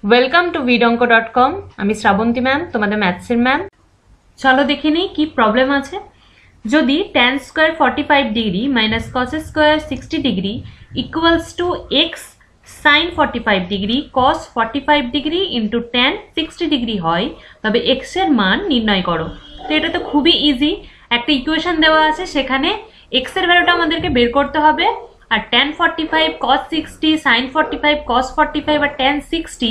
Welcome to vidonko.com। আমি Srabanti ma'am, তোমাদের ম্যাথসের ma'am. চলো দেখে নিই কি প্রবলেম আছে। যদি tan square 45 degree minus cos square 60 degree equals to X sine 45 degree cos 45 degree into tan 60 degree হয়, তবে এক্স এর মান নির্ণয় করো। তো এটা তো খুবই ইজি, একটা ইকুয়েশন দেওয়া আছে, সেখানে এক্স এর ভ্যালুটা আমাদেরকে বের করতে হবে, আর tan 45 cos 60 sin 45 cos 45 আর tan 60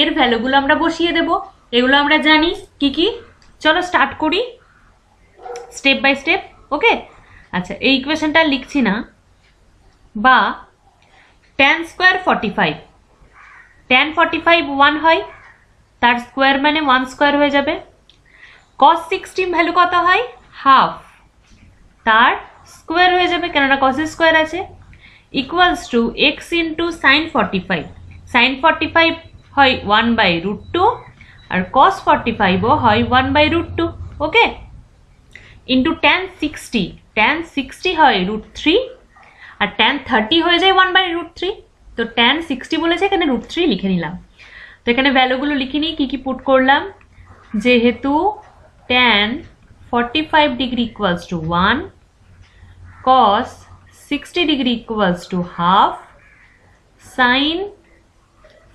এর ভ্যালুগুলো আমরা বসিয়ে দেব। এগুলো আমরা জানি কি কি। চলো স্টার্ট করি স্টেপ বাই স্টেপ। ওকে, আচ্ছা এই ইকুয়েশনটা লিখছি না, বা tan স্কোয়ার 45, tan 45 1 হয়, তার স্কোয়ার মানে 1 স্কোয়ার হয়ে যাবে। cos 60 ভ্যালু কত হয়? হাফ, তার স্কোয়ার হয়ে যাবে কেননা cos স্কোয়ার আছে, equals to X into sine 45, sine 45 হয় 1/√2 আর cos 45ও হয় 1/√2। ওকে, ইন্টু tan 60, tan 60 হয় √3 আর tan 30 হয়ে যায় 1/√3। তো tan 60 বলেছে, এখানে √3 লিখে নিলাম। তো এখানে ভ্যালুগুলো লিখে নিই কি কি পুট করলাম। যেহেতু tan 45 degree equals two 1, cos 60 degree equals to half, sin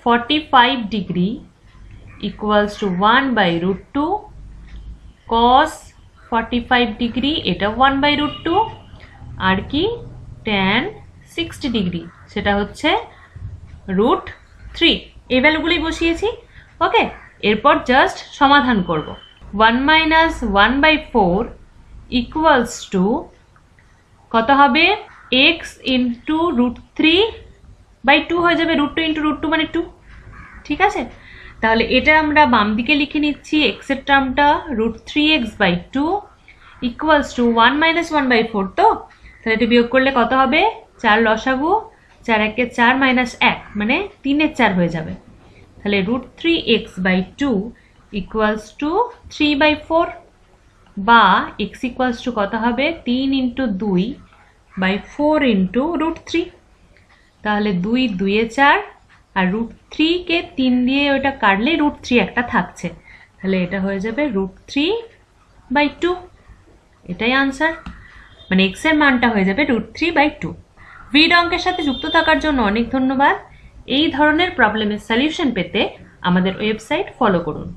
45 degree equals two 1/√2, cos 45 degree এটা 1/√2, আর কি tan 60 ডিগ্রি সেটা হচ্ছে √3। এই ভ্যালুগুলি বসিয়েছি। ওকে, এরপর জাস্ট সমাধান করব। 1 মাইনাস 1/4 ইকুয়ালস টু কত হবে? এক্স ইন্টু √3/2 হয়ে যাবে। √2 ইন্টু √2 মানে 2। ঠিক আছে, তাহলে এটা আমরা বাম দিকে লিখে নিচ্ছি, এক্স এর টার্মটা √3x/2 ইকুয়ালস টু 1 মাইনাস 1/4। তো তাহলে এটা বিয়োগ করলে কত হবে? 4 লসাগু, 4 একে 4 মাইনাস 1 মানে 3 এর 4 হয়ে যাবে। তাহলে √3x/2 ইকুয়ালস টু 3/4, বা x ইকুয়ালস টু কত হবে? 3 ইন্টু 2/4 ইন্টু √3। তাহলে 2 2 এ 4 আর √3 কে 3 দিয়ে ওইটা কাটলে √3 একটা থাকছে, তাহলে এটা হয়ে যাবে √3/2। এটাই আনসার, মানে x এর মানটা হয়ে যাবে √3/2। ভিড অঙ্কের সাথে যুক্ত থাকার জন্য অনেক ধন্যবাদ। এই ধরনের প্রবলেমের সলিউশন পেতে আমাদের ওয়েবসাইট ফলো করুন।